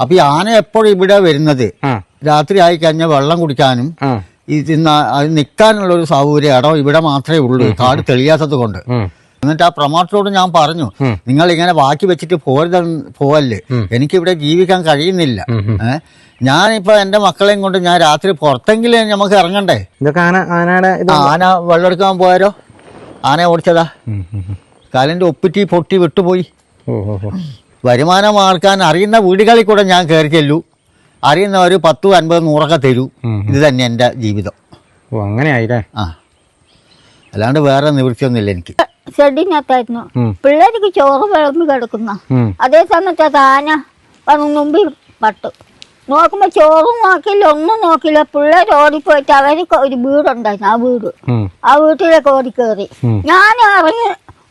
അപ്പൊ ഈ ആന എപ്പോഴും ഇവിടെ വരുന്നത് രാത്രി ആയി കഴിഞ്ഞാൽ വെള്ളം കുടിക്കാനും ഇത് നിൽക്കാനുള്ള ഒരു സൗകര്യം ഇടം ഇവിടെ മാത്രമേ ഉള്ളൂ, കാട് തെളിയാത്തത് കൊണ്ട്. എന്നിട്ട് ആ പ്രമാണത്തോട് ഞാൻ പറഞ്ഞു, നിങ്ങൾ ഇങ്ങനെ ബാക്കി വെച്ചിട്ട് പോവല്ലേ, എനിക്കിവിടെ ജീവിക്കാൻ കഴിയുന്നില്ല. ഞാനിപ്പോ എന്റെ മക്കളെയും കൊണ്ട് ഞാൻ രാത്രി പുറത്തെങ്കിലും നമുക്ക് ഇറങ്ങണ്ടേ. ആന വെള്ളം എടുക്കാൻ പോയാരോ, ആന ഓടിച്ചതാ, കാലിന്റെ ഒപ്പിറ്റി പൊട്ടി വിട്ടുപോയി. വരുമാനം ആർക്കാൻ അറിയുന്ന വീടുകളിൽ കൂടെ ഞാൻ കയറി ചെല്ലൂ, അറിയുന്ന ഒരു 10, 50, 100 തരൂ. ഇത് തന്നെ എന്റെ ജീവിതം. അങ്ങനെയായില്ലേ? ആ, അല്ലാണ്ട് വേറെ നിവൃത്തിയൊന്നുമില്ല എനിക്ക്. ഷെഡിനകത്തായിരുന്നു പിള്ളേർക്ക് ചോറ് വിളമ്പി കിടക്കുന്ന അതേ സമയത്ത് ആന വന്ന് മുമ്പിൽ പട്ടു. നോക്കുമ്പോ ചോറും നോക്കില്ല, ഒന്നും നോക്കില്ല. പിള്ളേർ ഓടിപ്പോയിട്ട് അവർക്ക് ഒരു വീടുണ്ടായിരുന്നു, ആ വീട്ടിലേക്ക് ഓടിക്കേറി. ഞാൻ ഇറങ്ങി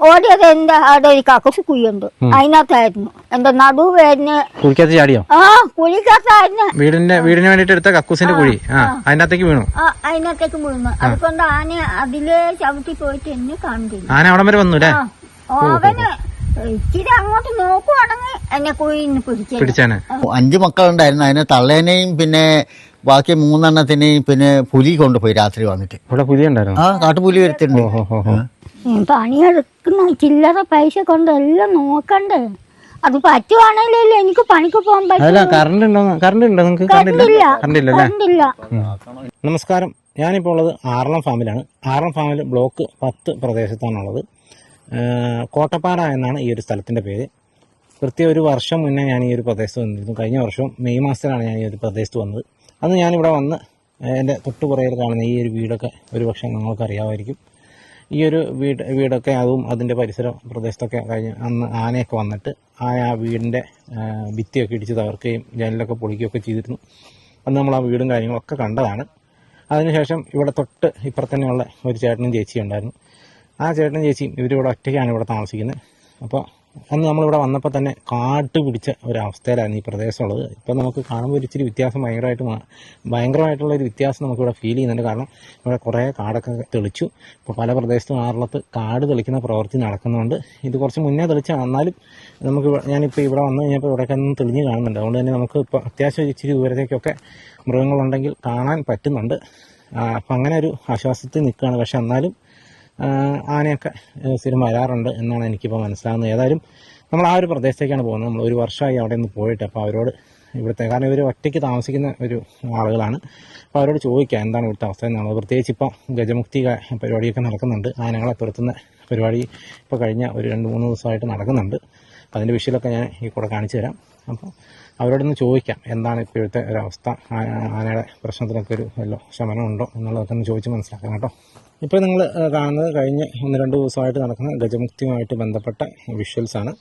ഓടിയത് എന്റെ അവിടെ ഒരു കക്കസ് കുഴിയുണ്ട്, അതിനകത്തായിരുന്നു. എന്റെ നടുവേദന. ചാടിയോ? ആ, കുഴിക്കകത്തായിരുന്നു. വീടിന് വേണ്ടിട്ട് എടുത്ത കക്കൂസിന്റെ കുഴി അതിനകത്തേക്ക് വീണു. അതിനകത്തേക്ക് വീണു. അതുകൊണ്ട് ആന അതിലേ ചവിട്ടി പോയിട്ട് എന്നെ കണ്ടില്ല. ആന അവിടെ വരെ വന്നു. അവന് ഇച്ചിരി അങ്ങോട്ട് നോക്കുവാണെങ്കിൽ എന്നെ കുഴിന്ന് പിടിച്ചാണ്. 5 മക്കളുണ്ടായിരുന്നു. അതിന് തള്ളേനെയും പിന്നെ ബാക്കി 3 എണ്ണത്തിനെയും പിന്നെ പുലി കൊണ്ടുപോയി രാത്രി വന്നിട്ട്. ഇവിടെ പുലി ഉണ്ടായിരുന്നു? ആ, കാട്ടുപുലി വരുത്തുണ്ട്. പണിയെടുക്കുന്ന ചില്ലറ പൈസ കൊണ്ട് എല്ലാം നോക്കണ്ടേ. അത് പറ്റുവാണെങ്കിലല്ലേ എനിക്ക് പണിക്ക് പോകാൻ പറ്റില്ല. നമസ്കാരം, ഞാനിപ്പോൾ ഉള്ളത് ആറളം ഫാമിലാണ്. ആറളം ഫാമിൽ ബ്ലോക്ക് 10 പ്രദേശത്താണുള്ളത്. കോട്ടപ്പാറ എന്നാണ് ഈ ഒരു സ്ഥലത്തിൻ്റെ പേര്. കൃത്യം ഒരു വർഷം മുന്നേ ഞാൻ ഈ ഒരു പ്രദേശത്ത് വന്നിരുന്നു. കഴിഞ്ഞ വർഷം മെയ് മാസത്തിലാണ് ഞാൻ ഈ ഒരു പ്രദേശത്ത് വന്നത്. അന്ന് ഞാനിവിടെ വന്ന് എൻ്റെ തൊട്ടുപുറയിൽ കാണുന്ന ഈ ഒരു വീടൊക്കെ ഒരുപക്ഷെ നിങ്ങൾക്ക് അറിയാമായിരിക്കും. ഈ ഒരു വീടൊക്കെ അതും അതിൻ്റെ പരിസര പ്രദേശത്തൊക്കെ കഴിഞ്ഞ് അന്ന് ആനയൊക്കെ വന്നിട്ട് ആ വീടിൻ്റെ ഭിത്തിയൊക്കെ ഇടിച്ച് തകർക്കുകയും ജനലൊക്കെ പൊളിക്കുകയൊക്കെ ചെയ്തിരുന്നു. അന്ന് നമ്മൾ ആ വീടും കാര്യങ്ങളൊക്കെ കണ്ടതാണ്. അതിനുശേഷം ഇവിടെ തൊട്ട് ഇപ്പുറത്തന്നെയുള്ള ഒരു ചേട്ടനും ചേച്ചിയും ഉണ്ടായിരുന്നു. ആ ചേട്ടനും ചേച്ചിയും ഇവരിവിടെ ഒറ്റയ്ക്കാണ് ഇവിടെ താമസിക്കുന്നത്. അപ്പോൾ അന്ന് നമ്മളിവിടെ വന്നപ്പോൾ തന്നെ കാട്ട് പിടിച്ച ഒരവസ്ഥയിലായിരുന്നു ഈ പ്രദേശമുള്ളത്. ഇപ്പോൾ നമുക്ക് കാണുമ്പോൾ ഒരു ഇച്ചിരി വ്യത്യാസം ഭയങ്കരമായിട്ടുള്ളൊരു വ്യത്യാസം നമുക്കിവിടെ ഫീൽ ചെയ്യുന്നുണ്ട്. കാരണം ഇവിടെ കുറേ കാടൊക്കെ തെളിച്ചു. ഇപ്പോൾ പല പ്രദേശത്തും ആറളത്ത് കാട് തെളിക്കുന്ന പ്രവൃത്തി നടക്കുന്നുണ്ട്. ഇത് കുറച്ച് മുന്നേ തെളിച്ചാണ്, എന്നാലും ഞാനിപ്പോൾ ഇവിടെ വന്നു കഴിഞ്ഞപ്പോൾ ഇവിടെയൊക്കെ ഒന്ന് തെളിഞ്ഞ് കാണുന്നുണ്ട്. അതുകൊണ്ട് തന്നെ നമുക്ക് ഇപ്പോൾ അത്യാവശ്യം ഇച്ചിരി ദൂരത്തേക്കൊക്കെ മൃഗങ്ങളുണ്ടെങ്കിൽ കാണാൻ പറ്റുന്നുണ്ട്. അപ്പം അങ്ങനെ ഒരു ആശ്വാസത്തിൽ നിൽക്കുകയാണ്. പക്ഷെ എന്നാലും ആനയൊക്കെ സ്ഥിരം വരാറുണ്ട് എന്നാണ് എനിക്കിപ്പോൾ മനസ്സിലാകുന്നത്. ഏതായാലും നമ്മൾ ആ ഒരു പ്രദേശത്തേക്കാണ് പോകുന്നത്. നമ്മൾ ഒരു വർഷമായി അവിടെ നിന്ന് പോയിട്ട്. അപ്പോൾ അവരോട് കാരണം ഇവർ ഒറ്റയ്ക്ക് താമസിക്കുന്ന ഒരു ആളുകളാണ്. അപ്പോൾ അവരോട് ചോദിക്കാം എന്താണ് ഇവിടുത്തെ അവസ്ഥ എന്നുള്ളത്. പ്രത്യേകിച്ച് ഇപ്പോൾ ഗജമുക്തി പരിപാടിയൊക്കെ നടക്കുന്നുണ്ട്. ആനകളെ തുരത്തുന്ന പരിപാടി ഇപ്പോൾ കഴിഞ്ഞ ഒരു 2-3 ദിവസമായിട്ട് നടക്കുന്നുണ്ട്. അതിൻ്റെ വിഷയമൊക്കെ ഞാൻ ഈ കൂടെ കാണിച്ചു തരാം. അപ്പോൾ അവരോടൊന്ന് ചോദിക്കാം എന്താണ് ഇപ്പോഴത്തെ ഒരവസ്ഥ, ആനയുടെ പ്രശ്നത്തിനൊക്കെ ഒരു വല്ല ശമനം ഉണ്ടോ എന്നുള്ളതൊക്കെ ഒന്ന് ചോദിച്ച് മനസ്സിലാക്കാം കേട്ടോ. ഇപ്പോൾ നിങ്ങൾ കാണുന്നത് കഴിഞ്ഞ 1-2 ദിവസമായിട്ട് നടക്കുന്ന ഗജമുക്തിയുമായിട്ട് ബന്ധപ്പെട്ട വിഷ്വൽസാണ്.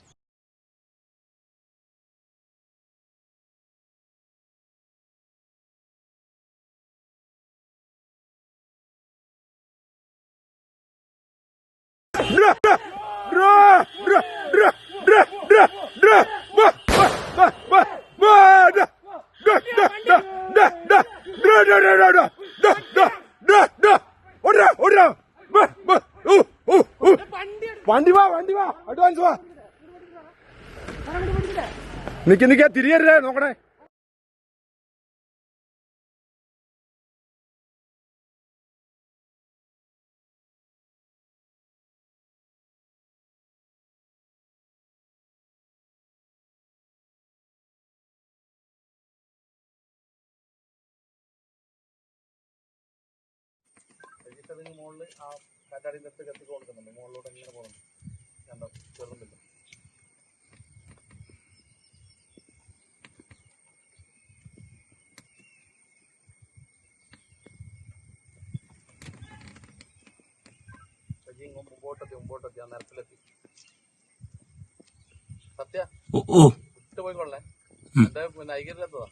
വണ്ടി വാ അഡ്വാൻസ് വാ. നിക്ക തിരിയരുതേ, നോക്കണേ. മുകളിൽ ആ കാറ്റാടി നിർത്തി കത്തിക്ക് കൊടുക്കുന്നുണ്ട്. മുകളിലോട്ട് എങ്ങനെ പോകുന്നുണ്ട് കണ്ടോ, ചെറുതില്ല. മുമ്പോട്ടെത്തി ആ നിരത്തിലെത്തി. സത്യ വിട്ടു പോയിക്കൊള്ളേ, എന്റെ പിന്നെ ഐക്യത്തിലെത്തതാ.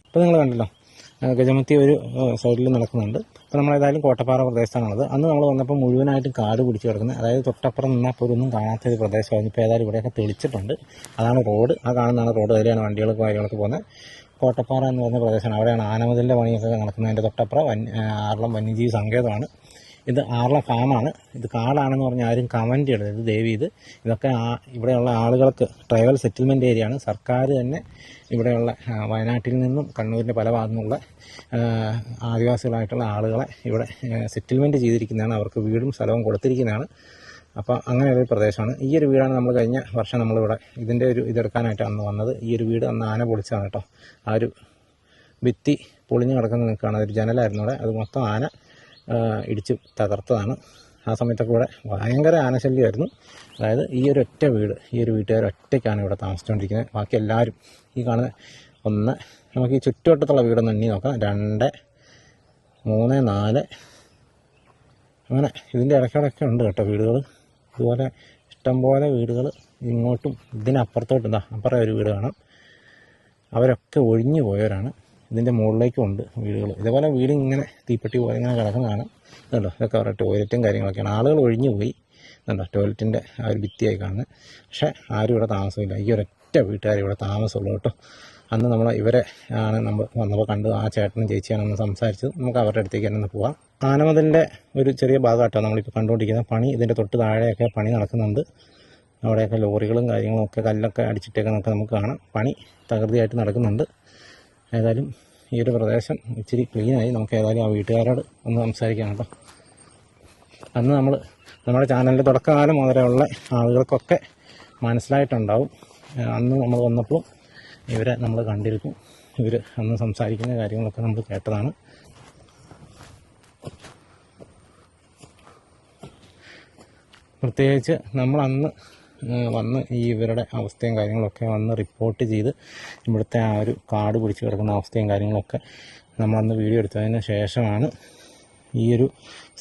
ഇപ്പോൾ നിങ്ങൾ കണ്ടല്ലോ ഗജമുക്തി ഒരു സൈഡിൽ നടക്കുന്നുണ്ട്. അപ്പോൾ നമ്മളേതായാലും കോട്ടപ്പാറ പ്രദേശത്താണുള്ളത്. അന്ന് നമ്മൾ വന്നപ്പോൾ മുഴുവനായിട്ടും കാട് പിടിച്ച് കിടക്കുന്നത്, അതായത് തൊട്ടപ്പുറം നിന്നാൽ പോലും ഒന്നും കാണാത്തൊരു പ്രദേശമായിരുന്നു. ഇപ്പോൾ ഏതായാലും ഇവിടെയൊക്കെ തെളിച്ചിട്ടുണ്ട്. അതാണ് റോഡ്, ആ കാണുന്നതാണ് റോഡ്. അതിലാണ് വണ്ടികൾക്ക് കാര്യങ്ങളൊക്കെ പോകുന്നത്. കോട്ടപ്പാറ എന്ന് പറഞ്ഞ പ്രദേശമാണ്. അവിടെയാണ് ആനമതിലിൻ്റെ പണിയൊക്കെ നടക്കുന്നതിൻ്റെ തൊട്ടപ്പുറം ആറളം വന്യജീവി സങ്കേതമാണ്. ഇത് ആർല ഫാമാണ്. ഇത് കാടാണെന്ന് പറഞ്ഞാൽ ആരും കമൻറ്റ് ചെയ്യരുത് ദയവ് ചെയ്ത്. ഇതൊക്കെ ഇവിടെയുള്ള ആളുകൾക്ക് ട്രൈബൽ സെറ്റിൽമെൻറ്റ് ഏരിയയാണ്. സർക്കാർ തന്നെ ഇവിടെയുള്ള വയനാട്ടിൽ നിന്നും കണ്ണൂരിൻ്റെ പല ഭാഗത്തുനിന്നുള്ള ആദിവാസികളായിട്ടുള്ള ആളുകളെ ഇവിടെ സെറ്റിൽമെൻറ്റ് ചെയ്തിരിക്കുന്നതാണ്. അവർക്ക് വീടും സ്ഥലവും കൊടുത്തിരിക്കുന്നതാണ്. അപ്പോൾ അങ്ങനെ ഒരു പ്രദേശമാണ്. ഈ ഒരു വീടാണ് നമ്മൾ കഴിഞ്ഞ വർഷം നമ്മളിവിടെ ഇതിൻ്റെ ഒരു ഇതെടുക്കാനായിട്ട് അന്ന് വന്നത്. ഈ ഒരു വീട് അന്ന് ആന പൊളിച്ചതാണ് കേട്ടോ. ആ ഒരു ഭിത്തി പൊളിഞ്ഞ് കിടക്കുന്ന നിൽക്കുകയാണ്. അതൊരു ജനലായിരുന്നു അവിടെ. അത് മൊത്തം ആന ഇടിച്ച് തകർത്തതാണ്. ആ സമയത്തൊക്കെ ഇവിടെ ഭയങ്കര ആനശല്യമായിരുന്നു. അതായത് ഈ ഒരു ഒറ്റ വീട്, ഈ ഒരു വീട്ടുകാർ ഒറ്റയ്ക്കാണ് ഇവിടെ താമസിച്ചുകൊണ്ടിരിക്കുന്നത്. ബാക്കി എല്ലാവരും ഈ കാണുന്ന 1, നമുക്ക് ഈ ചുറ്റുവട്ടത്തുള്ള വീടൊന്ന് എണ്ണി നോക്കാം. 2, 3, 4, അങ്ങനെ ഇതിൻ്റെ ഇടയ്ക്കിടയ്ക്ക് ഉണ്ട് കേട്ടോ വീടുകൾ. ഇതുപോലെ ഇഷ്ടംപോലെ വീടുകൾ ഇങ്ങോട്ടും ഇതിനപ്പുറത്തോട്ടും അപ്പുറം ഒരു വീട് കാണാം. അവരൊക്കെ ഒഴിഞ്ഞു പോയവരാണ്. ഇതിൻ്റെ മുകളിലേക്കും ഉണ്ട് വീടുകൾ. ഇതേപോലെ വീട് ഇങ്ങനെ തീപ്പെട്ടി പോലെ ഇങ്ങനെ കിടക്കുന്നതാണ്. ഇതുണ്ടോ, ഇതൊക്കെ അവരുടെ ടോയ്ലറ്റും കാര്യങ്ങളൊക്കെയാണ്. ആളുകൾ ഒഴിഞ്ഞു പോയി. ഇതുണ്ടോ ടോയ്ലറ്റിൻ്റെ ആ ഒരു ഭിത്തിയായി കാണുന്നത്. പക്ഷേ ആരും ഇവിടെ താമസമില്ല. ഈ ഒരൊറ്റ വീട്ടുകാർ ഇവിടെ താമസമുള്ളൂ കേട്ടോ. അന്ന് ഇവരെ ആണ് നമ്മൾ വന്നപ്പോൾ കണ്ടു. ആ ചേട്ടനും ചേച്ചിയാണെന്ന് സംസാരിച്ചത്. നമുക്ക് അവരുടെ അടുത്തേക്ക് തന്നെ പോവാം. ആനമതിലിൻ്റെ ഒരു ചെറിയ ഭാഗമായിട്ടാണ് നമ്മളിപ്പോൾ കണ്ടുകൊണ്ടിരിക്കുന്നത്. പണി ഇതിൻ്റെ തൊട്ട് താഴെയൊക്കെ പണി നടക്കുന്നുണ്ട്. അവിടെയൊക്കെ ലോറികളും കാര്യങ്ങളും ഒക്കെ കല്ലൊക്കെ അടിച്ചിട്ടേക്കുന്നൊക്കെ നമുക്ക് കാണാം. പണി തകൃതിയായിട്ട് നടക്കുന്നുണ്ട്. ഏതായാലും ഈ ഒരു പ്രദേശം ഇച്ചിരി ക്ലീനായി. നമുക്ക് ഏതായാലും ആ വീട്ടുകാരോട് ഒന്ന് സംസാരിക്കാം കേട്ടോ. അന്ന് നമ്മുടെ ചാനലിൻ്റെ തുടക്കകാലം മുതലുള്ള ആളുകൾക്കൊക്കെ മനസ്സിലായിട്ടുണ്ടാവും. അന്ന് നമ്മൾ വന്നപ്പോൾ ഇവരെ നമ്മൾ കണ്ടിരുന്നു. ഇവർ അന്ന് സംസാരിക്കുന്ന കാര്യങ്ങളൊക്കെ നമ്മൾ കേട്ടതാണ്. പ്രത്യേകിച്ച് നമ്മൾ അന്ന് വന്ന് ഈ ഇവരുടെ അവസ്ഥയും കാര്യങ്ങളൊക്കെ വന്ന് റിപ്പോർട്ട് ചെയ്ത് ഇവിടുത്തെ ആ ഒരു കാട് പിടിച്ച് കിടക്കുന്ന അവസ്ഥയും കാര്യങ്ങളൊക്കെ നമ്മളന്ന് വീഡിയോ എടുത്തതിന് ശേഷമാണ് ഈ ഒരു